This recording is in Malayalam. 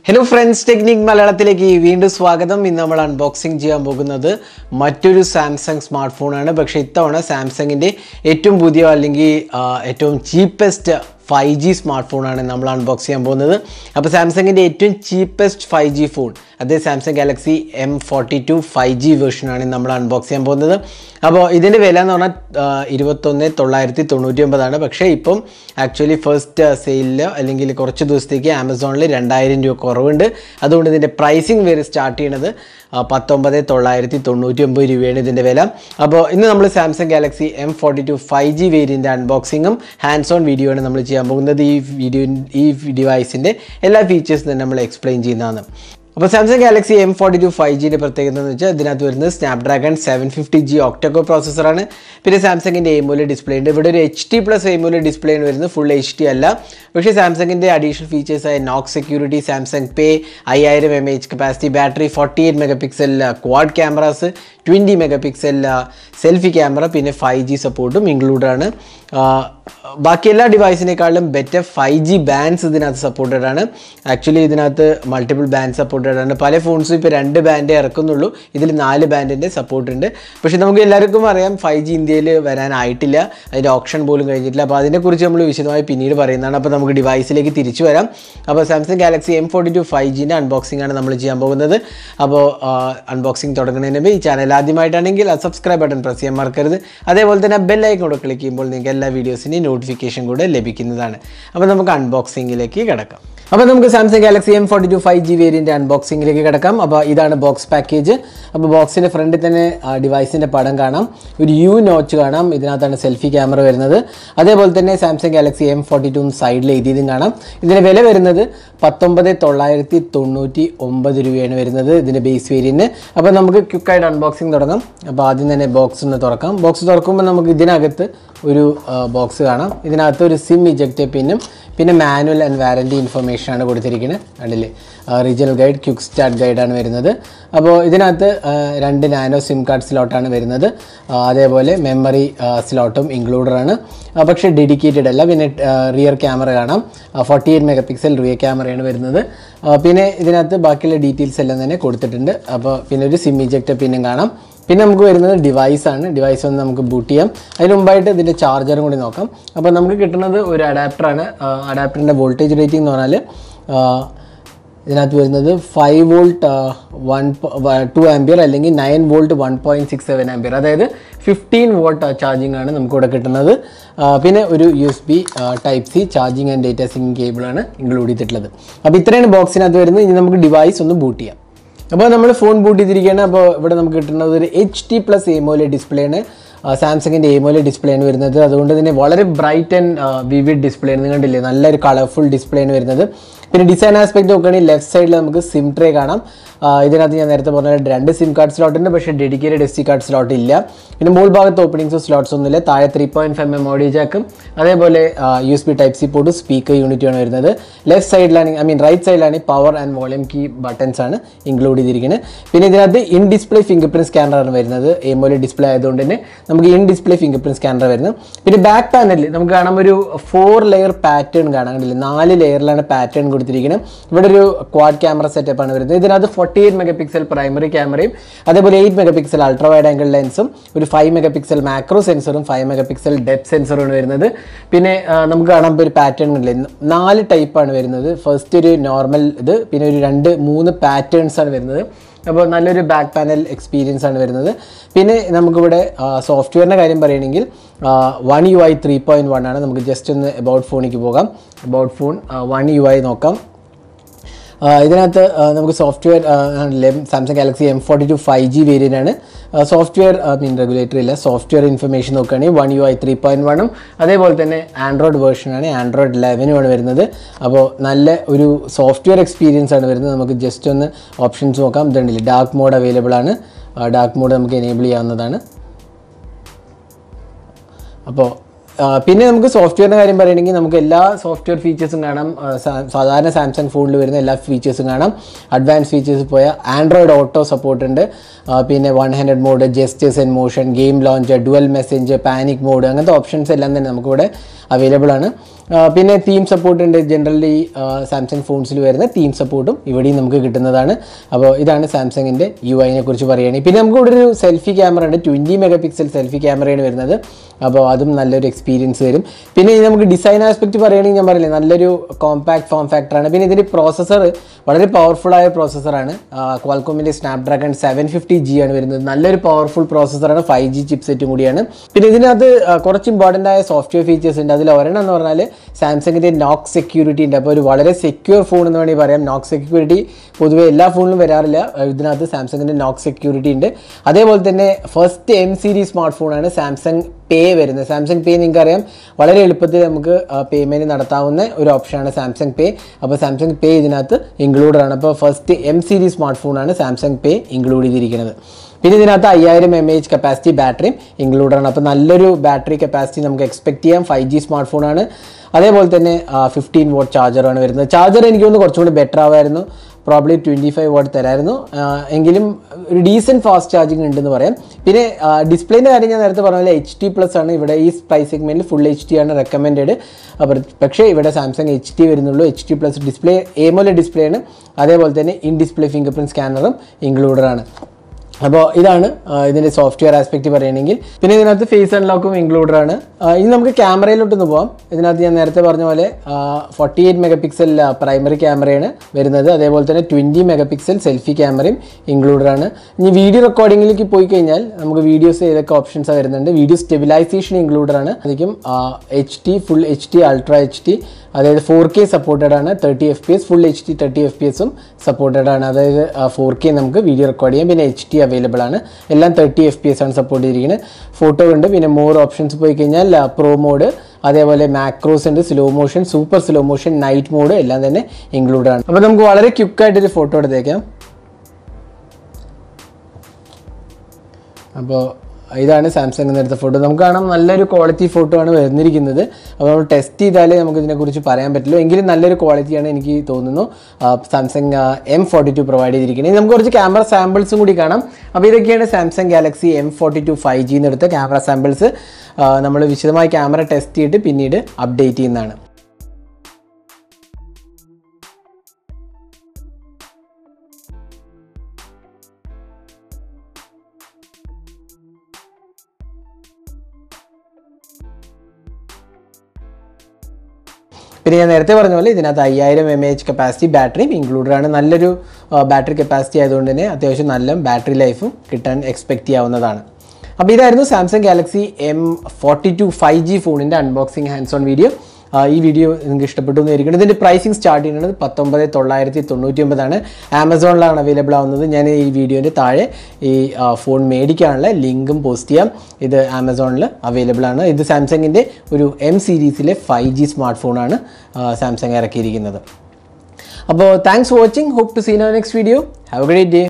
Hello friends, Technique Malayalamത്തിലേക്ക് വീണ്ടും സ്വാഗതം. ഇന്ന് നമ്മൾ അൺബോക്സിംഗ് ചെയ്യാൻ പോകുന്നത് മറ്റൊരു സാംസങ് സ്മാർട്ട് ഫോൺ ആണ്. പക്ഷേ ഇത്തവണ സാംസങ്ങിന്റെ ഏറ്റവും പുതിയ അല്ലെങ്കിൽ ഏറ്റവും ചീപ്പസ്റ്റ് 5G സ്മാർട്ട്ഫോണാണ് നമ്മൾ അൺബോക്സ് ചെയ്യാൻ പോകുന്നത്. അപ്പോൾ സാംസങ്ങിന്റെ ഏറ്റവും ചീപ്പസ്റ്റ് 5G ഫോൺ, അത് സാംസങ് ഗാലക്സി M42 5G വേർഷനാണ് നമ്മൾ അൺബോക്സ് ചെയ്യാൻ പോകുന്നത്. അപ്പോൾ ഇതിൻ്റെ വില എന്ന് പറഞ്ഞാൽ 21,999 പക്ഷേ ഇപ്പം ആക്ച്വലി ഫസ്റ്റ് സെയിലിൽ അല്ലെങ്കിൽ കുറച്ച് ദിവസത്തേക്ക് ആമസോണിൽ 2000 രൂപ കുറവുണ്ട്. അതുകൊണ്ട് ഇതിൻ്റെ പ്രൈസിങ് വരെ സ്റ്റാർട്ട് ചെയ്യണത് 19,999 രൂപയാണ് ഇതിൻ്റെ വില. അപ്പോൾ ഇന്ന് നമ്മൾ Samsung Galaxy M42 5G variant അൺബോക്സിങ്ങും ഹാൻഡ്സ് ഓൺ വീഡിയോ ആണ് നമ്മൾ ചെയ്യാൻ പോകുന്നത്. ഈ ഡിവൈസിൻ്റെ എല്ലാ ഫീച്ചേഴ്സും തന്നെ നമ്മൾ എക്സ്പ്ലെയിൻ ചെയ്യുന്നതാണ്. അപ്പോൾ സാംസങ് ഗാലക്സി M42 5Gയുടെ പ്രത്യേകത എന്ന് വെച്ചാൽ ഇതിനകത്ത് വരുന്നത് സ്നാപ്ഡ്രാഗൺ 750G ഒക്ടകോർ പ്രോസസ്സറാണ്. പിന്നെ സാംസങ്ങിൻ്റെ AMOLED ഡിസ്പ്ലേ ഉണ്ട്. ഇവിടെ ഒരു HD+ AMOLED ഡിസ്പ്ലേ ആണ് വരുന്നത്, ഫുൾ HD അല്ല. പക്ഷേ സാംസങ്ങിൻ്റെ അഡീഷണൽ ഫീച്ചേഴ്സായ നോക്ക് സെക്യൂരിറ്റി, സാംസങ് പേ, 5000 mAh capacity battery, 48 megapixel quad cameras, 20 megapixel selfie camera, പിന്നെ 5G സപ്പോർട്ടും ഇൻക്ലൂഡഡ് ആണ്. ബാക്കി എല്ലാ ഡിവൈസിനേക്കാളും ബെറ്റർ 5G ബാൻഡ്സ് ഇതിനകത്ത് സപ്പോർട്ടഡ് ആണ്. ആക്ച്വലി ഇതിനകത്ത് മൾട്ടിപ്പിൾ ബാൻഡ് സപ്പോർട്ടഡ് ആണ്. പല ഫോൺസും ഇപ്പോൾ 2 ബാൻഡേ ഇറക്കുന്നുള്ളൂ, ഇതിൽ 4 ബാൻഡിൻ്റെ സപ്പോർട്ട് ഉണ്ട്. പക്ഷേ നമുക്ക് എല്ലാവർക്കും അറിയാം 5G ഇന്ത്യയിൽ വരാനായിട്ടില്ല, അതിൻ്റെ ഓപ്ഷൻ പോലും കഴിഞ്ഞിട്ടില്ല. അപ്പോൾ അതിനെക്കുറിച്ച് നമ്മൾ വിശദമായി പിന്നീട് പറയുന്നതാണ്. അപ്പോൾ നമുക്ക് ഡിവൈസിലേക്ക് തിരിച്ചു വരാം. അപ്പോൾ സാംസങ് ഗാലക്സി M42 5Gൻ്റെ അൺബോക്സിംഗ് ആണ് നമ്മൾ ചെയ്യാൻ പോകുന്നത്. അപ്പോൾ അൺബോക്സിംഗ് തുടങ്ങുന്നതിന് മുമ്പ് ഈ ചാനൽ ആദ്യമായിട്ടാണെങ്കിൽ ആ സബ്സ്ക്രൈബ് ബട്ടൺ പ്രസ് ചെയ്യാൻ മറക്കരുത്. അതേപോലെ തന്നെ ബെൽ ഐക്കൺ കൂടെ ക്ലിക്ക് ചെയ്യുമ്പോൾ നിങ്ങൾക്ക് എല്ലാ വീഡിയോസിൻ്റെയും നോട്ടിഫിക്കേഷൻ കൂടെ ലഭിക്കുന്നതാണ്. അപ്പോൾ നമുക്ക് അൺബോക്സിങ്ങിലേക്ക് കിടക്കാം. അപ്പോൾ നമുക്ക് Samsung Galaxy M42 5G variant അൺബോക്സിങ്ങിലേക്ക് കിടക്കാം. അപ്പോൾ ഇതാണ് ബോക്സ് പാക്കേജ്. അപ്പോൾ ബോക്സിൻ്റെ ഫ്രണ്ടിൽ തന്നെ ഡിവൈസിൻ്റെ പടം കാണാം, ഒരു U നോച്ച് കാണാം, ഇതിനകത്താണ് സെൽഫി ക്യാമറ വരുന്നത്. അതേപോലെ തന്നെ സാംസങ് ഗാലക്സി M42 സൈഡിൽ എഴുതിയതും കാണാം. ഇതിൻ്റെ വില വരുന്നത് 19,999 രൂപയാണ് വരുന്നത് ഇതിൻ്റെ ബേസ് വേരിയൻറ്റ്. അപ്പോൾ നമുക്ക് ക്വിക്കായിട്ട് അൺബോക്സിങ് തുടങ്ങാം. അപ്പോൾ ആദ്യം തന്നെ ബോക്സ് ഒന്ന് തുറക്കാം. ബോക്സ് തുറക്കുമ്പോൾ നമുക്ക് ഇതിനകത്ത് ഒരു ബോക്സ് കാണാം. ഇതിനകത്ത് ഒരു സിം ഇജക്റ്റ് പിന്നും പിന്നെ മാനുവൽ ആൻഡ് വാറൻറ്റി ഇൻഫർമേഷനാണ് കൊടുത്തിരിക്കുന്നത്. കണ്ടില്ലേ, റീജിയണൽ ഗൈഡ്, ക്വിക്ക് സ്റ്റാർട്ട് ഗൈഡാണ് വരുന്നത്. അപ്പോൾ ഇതിനകത്ത് 2 നാനോ സിം കാർഡ് സ്ലോട്ടാണ് വരുന്നത്. അതേപോലെ മെമ്മറി സ്ലോട്ടും ഇൻക്ലൂഡറാണ്, പക്ഷേ ഡെഡിക്കേറ്റഡ് അല്ല. പിന്നെ റിയർ ക്യാമറ കാണാം, 48 മെഗാപിക്സൽ റിയർ ക്യാമറയാണ് വരുന്നത്. പിന്നെ ഇതിനകത്ത് ബാക്കിയുള്ള ഡീറ്റെയിൽസ് എല്ലാം തന്നെ കൊടുത്തിട്ടുണ്ട്. അപ്പോൾ പിന്നെ ഒരു സിം ഇജക്റ്റ് പിന്നും കാണാം. പിന്നെ നമുക്ക് വരുന്നത് ഡിവൈസാണ്. ഡിവൈസ് ഒന്ന് നമുക്ക് ബൂട്ട് ചെയ്യാം. അതിന് മുമ്പായിട്ട് ഇതിൻ്റെ ചാർജറും കൂടി നോക്കാം. അപ്പോൾ നമുക്ക് കിട്ടുന്നത് ഒരു അഡാപ്റ്ററാണ്. അഡാപ്റ്ററിൻ്റെ വോൾട്ടേജ് റേറ്റിംഗ് എന്ന് പറഞ്ഞാൽ ഇതിനകത്ത് വരുന്നത് 5 വോൾട്ട് 2 ആംപിയർ അല്ലെങ്കിൽ 9 വോൾട്ട് 1.67 ആംപിയർ, അതായത് 15 വോൾട്ട് ചാർജിങ് ആണ് നമുക്കിവിടെ കിട്ടുന്നത്. പിന്നെ ഒരു USB Type-C charging and data syncing കേബിളാണ് ഇൻക്ലൂഡ് ചെയ്തിട്ടുള്ളത്. അപ്പോൾ ഇത്രയാണ് ബോക്സിനകത്ത് വരുന്നത്. ഇനി നമുക്ക് ഡിവൈസ് ഒന്ന് ബൂട്ട് ചെയ്യാം. അപ്പോൾ നമ്മൾ ഫോൺ ബൂട്ട് ചെയ്തിരിക്കുകയാണ്. അപ്പോൾ ഇവിടെ നമുക്ക് കിട്ടുന്നത് ഒരു HD+ AMOLED ഡിസ്പ്ലേ ആണ്. സാംസങ്ങിൻ്റെ AMOLED ഡിസ്പ്ലേ ആണ് വരുന്നത്. അതുകൊണ്ട് തന്നെ വളരെ ബ്രൈറ്റ് ആൻഡ് വിവിഡ് ഡിസ്പ്ലേ ആണ്. കണ്ടില്ലേ, നല്ലൊരു കളർഫുൾ ഡിസ്പ്ലേ ആണ് വരുന്നത്. പിന്നെ ഡിസൈൻ ആസ്പെക്ട് നോക്കുകയാണെങ്കിൽ ലെഫ്റ്റ് സൈഡിൽ നമുക്ക് സിം ട്രേ കാണാം. ഇതിനകത്ത് ഞാൻ നേരത്തെ പറഞ്ഞ 2 സിം കാർഡ് സ്ലോട്ട് ഉണ്ട്, പക്ഷേ ഡെഡിക്കേറ്റഡ് SD കാർഡ് സ്ലോട്ട് ഇല്ല. പിന്നെ മുകൾ ഭാഗത്ത് ഓപ്പണിങ്സോ സ്ലോട്ട്സ് ഒന്നുമില്ല. താഴെ 3.5mm ഓഡിയോ ജാക്കും അതേപോലെ USB Type-C പോർട്ടും സ്പീക്കർ യൂണിറ്റുമാണ് വരുന്നത്. ലെഫ്റ്റ് സൈഡിലാണ് റൈറ്റ് സൈഡിലാണ് power and volume key buttons ആണ് ഇൻക്ലൂഡ് ചെയ്തിരിക്കുന്നത്. പിന്നെ ഇതിനകത്ത് ഇൻ ഡിസ്പ്ലേ ഫിംഗർ പ്രിന്റ് സ്കാനറാണ് വരുന്നത്. AMOLED ഡിസ്പ്ലേ ആയതുകൊണ്ട് തന്നെ നമുക്ക് in display finger print scanner വരുന്നത്. പിന്നെ ബാക്ക് പാനലിൽ നമുക്ക് കാണാം ഒരു 4 ലെയർ പാറ്റേൺ കാണാൻ കണ്ടില്ല, 4 ലെയറിലാണ് പാറ്റേൺ കൊടുത്തിരിക്കുന്നത്. ഇവിടെ ഒരു ക്വാഡ് ക്യാമറ സെറ്റപ്പ് ആണ് വരുന്നത്. ഇതിനകത്ത് 48 മെഗാപിക്സൽ പ്രൈമറി ക്യാമറയും അതേപോലെ 8 മെഗാപിക്സൽ അൾട്രാ വൈഡ് ആംഗിൾ ലെൻസും ഒരു 5 മെഗാപിക്സൽ മാക്രോ സെൻസറും 5 മെഗാപിക്സൽ ഡെപ്ത് സെൻസറുമാണ് വരുന്നത്. പിന്നെ നമുക്ക് കാണാൻ ഒരു പാറ്റേൺ ഉണ്ടല്ലേ, 4 ടൈപ്പാണ് വരുന്നത്. ഫസ്റ്റ് ഒരു നോർമൽ ഇത്, പിന്നെ ഒരു 2-3 പാറ്റേൺസ് ആണ് വരുന്നത്. അപ്പോൾ നല്ലൊരു ബാക്ക് പാനൽ എക്സ്പീരിയൻസ് ആണ് വരുന്നത്. പിന്നെ നമുക്കിവിടെ സോഫ്റ്റ്വെയറിൻ്റെ കാര്യം പറയുകയാണെങ്കിൽ One UI 3.1 ആണ്. നമുക്ക് ജസ്റ്റ് ഒന്ന് എബൌട്ട് ഫോണിലേക്ക് പോകാം. എബൌട്ട് ഫോൺ One UI നോക്കാം. ഇതിനകത്ത് നമുക്ക് software Samsung Galaxy M42 5G variant ആണ്. സോഫ്റ്റ്വെയർ റെഗുലേറ്ററി ഇല്ല. സോഫ്റ്റ്വെയർ ഇൻഫർമേഷൻ നോക്കുകയാണെങ്കിൽ One UI 3.1 അതേപോലെ തന്നെ ആൻഡ്രോയിഡ് വേർഷനാണ്, ആൻഡ്രോയിഡ് 11 ആണ് വരുന്നത്. അപ്പോൾ നല്ല ഒരു സോഫ്റ്റ്വെയർ എക്സ്പീരിയൻസ് ആണ് വരുന്നത്. നമുക്ക് ജസ്റ്റ് ഒന്ന് ഓപ്ഷൻസ് നോക്കാം. ഇതുണ്ടല്ലേ, ഡാർക്ക് മോഡ് അവൈലബിൾ ആണ്. ഡാർക്ക് മോഡ് നമുക്ക് എനേബിൾ ചെയ്യാവുന്നതാണ്. അപ്പോൾ പിന്നെ നമുക്ക് സോഫ്റ്റ്വെയറിൻ്റെ കാര്യം പറയുകയാണെങ്കിൽ നമുക്ക് എല്ലാ സോഫ്റ്റ്വെയർ ഫീച്ചേഴ്സും കാണാം. സാധാരണ സാംസങ് ഫോണിൽ വരുന്ന എല്ലാ ഫീച്ചേഴ്സും കാണാം. അഡ്വാൻസ് ഫീച്ചേഴ്സ് പോയാൽ ആൻഡ്രോയിഡ് ഓട്ടോ സപ്പോർട്ട് ഉണ്ട്. പിന്നെ 1 hand mode, gestures and motion, game launcher, dual message, panic mode, അങ്ങനത്തെ ഓപ്ഷൻസ് എല്ലാം തന്നെ നമുക്കിവിടെ അവൈലബിൾ ആണ്. പിന്നെ തീം സപ്പോർട്ട് ഉണ്ട്. ജനറലി സാംസങ് ഫോൺസിൽ വരുന്ന തീം സപ്പോർട്ടും ഇവിടെയും നമുക്ക് കിട്ടുന്നതാണ്. അപ്പോൾ ഇതാണ് സാംസങ്ങിൻ്റെ UI കുറിച്ച് പറയുകയാണെങ്കിൽ. പിന്നെ നമുക്ക് ഇവിടെ ഒരു സെൽഫി ക്യാമറ ഉണ്ട്. 20 മെഗാപിക്സൽ സെൽഫി ക്യാമറയാണ് വരുന്നത്. അപ്പോൾ അതും നല്ലൊരു എക്സ്പീരിയൻസ് വരും. പിന്നെ നമുക്ക് ഡിസൈൻ ആസ്പെക്റ്റ് പറയുകയാണെങ്കിൽ ഞാൻ പറയില്ലേ, നല്ലൊരു കോമ്പാക്ട് ഫോം ഫാക്ടറാണ്. പിന്നെ ഇതിൻ്റെ പ്രോസസ്സർ വളരെ പവർഫുള്ളായ പ്രോസസ്സറാണ്. ക്വാൾകോമിൻ്റെ സ്നാപ്ഡ്രാഗൺ 750G ആണ് വരുന്നത്. നല്ലൊരു പവർഫുൾ പ്രോസസ്സറാണ്. 5G ചിപ്സെറ്റും കൂടിയാണ്. പിന്നെ ഇതിനകത്ത് കുറച്ച് ഇമ്പോർട്ടൻ്റ് ആയ സോഫ്റ്റ്വെയർ ഫീച്ചേഴ്സ് ഉണ്ട്. അതിൽ ഒരെണ്ണം എന്ന് പറഞ്ഞാൽ സാംസങ്ങിൻ്റെ നോക്ക് സെക്യൂരിറ്റി ഉണ്ട്. അപ്പോൾ ഒരു വളരെ സെക്യൂർ ഫോൺ എന്ന് വേണമെങ്കിൽ പറയാം. നോക്ക് സെക്യൂരിറ്റി പൊതുവേ എല്ലാ ഫോണിലും വരാറില്ല. ഇതിനകത്ത് സാംസങ്ങിൻ്റെ നോക്ക് സെക്യൂരിറ്റി ഉണ്ട്. അതേപോലെ തന്നെ ഫസ്റ്റ് M സീരീസ് സ്മാർട്ട് ഫോണാണ് സാംസങ് പേ വരുന്നത്. സാംസങ് പേ നിങ്ങൾക്കറിയാം, വളരെ എളുപ്പത്തിൽ നമുക്ക് പേയ്മെൻറ്റ് നടത്താവുന്ന ഒരു ഓപ്ഷനാണ് സാംസങ് പേ. അപ്പോൾ സാംസങ് പേ ഇതിനകത്ത് ഇൻക്ലൂഡഡ് ആണ്. അപ്പോൾ ഫസ്റ്റ് M സീരീസ് സ്മാർട്ട് ഫോണാണ് സാംസങ് പേ ഇൻക്ലൂഡ് ചെയ്തിരിക്കുന്നത്. പിന്നെ ഇതിനകത്ത് 5000 mAh കപ്പാസിറ്റി ബാറ്ററിയും ഇൻക്ലൂഡ് ആണ്. അപ്പോൾ നല്ലൊരു ബാറ്ററി കപ്പാസിറ്റി നമുക്ക് എക്സ്പെക്ട് ചെയ്യാം. 5G സ്മാർട്ട് ഫോണാണ്. അതേപോലെ തന്നെ 15 വാട്ട് ചാർജറാണ് വരുന്നത്. ചാർജർ എനിക്ക് തോന്നുന്നു കുറച്ചും കൂടി ബെറ്റർ ആവുമായിരുന്നു. പ്രോബ്ലി 25 വാട്ട് തരായിരുന്നു. എങ്കിലും ഒരു ഡീസൻറ്റ് ഫാസ്റ്റ് ചാർജിങ് ഉണ്ടെന്ന് പറയാം. പിന്നെ ഡിസ്പ്ലേൻ്റെ കാര്യം ഞാൻ നേരത്തെ പറഞ്ഞ പോലെ HD+ ആണ്. ഇവിടെ ഈ പ്രൈസ് സെഗ്മെൻറ്റിൽ ഫുൾ HD ആണ് റെക്കമെൻഡഡ്. പക്ഷേ ഇവിടെ സാംസങ് HD വരുന്നുള്ളൂ. HD+ ഡിസ്പ്ലേ AMOLED ഡിസ്പ്ലേ ആണ്. അതേപോലെ തന്നെ ഇൻ ഡിസ്പ്ലേ ഫിംഗർ പ്രിൻറ്റ് സ്കാനറും ഇൻക്ലൂഡഡ് ആണ്. അപ്പോൾ ഇതാണ് ഇതിൻ്റെ സോഫ്റ്റ്വെയർ ആസ്പെക്റ്റ് പറയുകയാണെങ്കിൽ. പിന്നെ ഇതിനകത്ത് ഫേസ് അൺലോക്കും ഇൻക്ലൂഡഡ് ആണ്. ഇനി നമുക്ക് ക്യാമറയിലോട്ടൊന്ന് പോകാം. ഇതിനകത്ത് ഞാൻ നേരത്തെ പറഞ്ഞ പോലെ 48 മെഗാപിക്സൽ പ്രൈമറി ക്യാമറയാണ് വരുന്നത്. അതേപോലെ തന്നെ 20 മെഗാപിക്സൽ സെൽഫി ക്യാമറയും ഇൻക്ലൂഡഡ് ആണ്. ഇനി വീഡിയോ റെക്കോർഡിങ്ങിലേക്ക് പോയി കഴിഞ്ഞാൽ നമുക്ക് വീഡിയോസ് ഏതൊക്കെ ഓപ്ഷൻസ് വരുന്നുണ്ട്. വീഡിയോ സ്റ്റെബിലൈസേഷൻ ഇൻക്ലൂഡഡ് ആണ്. അധികം HD, full HD, ultra HD, അതായത് 4K സപ്പോർട്ടഡ് ആണ്. 30 FPS, ഫുൾ HD 30 FPSും സപ്പോർട്ടഡ് ആണ്. അതായത് 4K നമുക്ക് വീഡിയോ റെക്കോർഡ് ചെയ്യാം. പിന്നെ HD അവൈലബിൾ ആണ്. എല്ലാം 30 FPS ആണ് സപ്പോർട്ട് ചെയ്തിരിക്കുന്നത്. ഫോട്ടോ ഉണ്ട്. പിന്നെ മോർ ഓപ്ഷൻസ് പോയി കഴിഞ്ഞാൽ പ്രോ മോഡ്, അതേപോലെ മാക്രോസ് ഉണ്ട്, slow motion, super slow motion, night mode എല്ലാം തന്നെ ഇൻക്ലൂഡ് ആണ്. അപ്പോൾ നമുക്ക് വളരെ ക്വിക്കായിട്ടൊരു ഫോട്ടോ എടുത്തേക്കാം. അപ്പോൾ ഇതാണ് സാംസങ് എടുത്ത ഫോട്ടോ. നമുക്ക് കാണാം നല്ലൊരു ക്വാളിറ്റി ഫോട്ടോ ആണ് വരുന്നിരിക്കുന്നത്. അപ്പോൾ നമ്മൾ ടെസ്റ്റ് ചെയ്താലേ നമുക്ക് ഇതിനെക്കുറിച്ച് പറയാൻ പറ്റുള്ളൂ. എങ്കിലും നല്ലൊരു ക്വാളിറ്റിയാണ് എനിക്ക് തോന്നുന്നു സാംസങ് M42 പ്രൊവൈഡ് ചെയ്തിരിക്കുന്നത്. നമുക്ക് കുറച്ച് ക്യാമറ സാമ്പിൾസും കൂടി കാണാം. അപ്പോൾ ഇതൊക്കെയാണ് സാംസങ് ഗാലക്സി M42 5G എടുത്ത ക്യാമറ സാമ്പിൾസ്. നമ്മൾ വിശദമായി ക്യാമറ ടെസ്റ്റ് ചെയ്തിട്ട് പിന്നീട് അപ്ഡേറ്റ് ചെയ്യുന്നതാണ്. പിന്നെ ഞാൻ നേരത്തെ പറഞ്ഞ പോലെ ഇതിനകത്ത് 5000 mAh കപ്പാസിറ്റി ബാറ്ററിയും ഇൻക്ലൂഡഡ് ആണ്. നല്ലൊരു ബാറ്ററി കപ്പാസിറ്റി ആയതുകൊണ്ട് തന്നെ അത്യാവശ്യം നല്ല ബാറ്ററി ലൈഫും കിട്ടാൻ എക്സ്പെക്റ്റ് ചെയ്യാവുന്നതാണ്. അപ്പോൾ ഇതായിരുന്നു സാംസങ് ഗാലക്സി M42 5G ഫോണിൻ്റെ അൺബോക്സിങ് ഹാൻഡ്സ് ഓൺ വീഡിയോ. ഈ വീഡിയോ നിങ്ങൾക്ക് ഇഷ്ടപ്പെട്ടു എന്ന് വിചാരിക്കുന്നത്. ഇതിൻ്റെ പ്രൈസിങ് സ്റ്റാർട്ട് ചെയ്യുന്നത് 19,999 ആണ്. ആമസോണിലാണ് അവൈലബിൾ ആവുന്നത്. ഞാൻ ഈ വീഡിയോൻ്റെ താഴെ ഈ ഫോൺ മേടിക്കാനുള്ള ലിങ്കും പോസ്റ്റ് ചെയ്യാം. ഇത് ആമസോണിൽ അവൈലബിൾ ആണ്. ഇത് സാംസങ്ങിൻ്റെ ഒരു M സീരീസിലെ 5G സ്മാർട്ട് ഫോണാണ് സാംസങ് ഇറക്കിയിരിക്കുന്നത്. അപ്പോൾ thanks for watching. Hope to see you next video. Have a great day.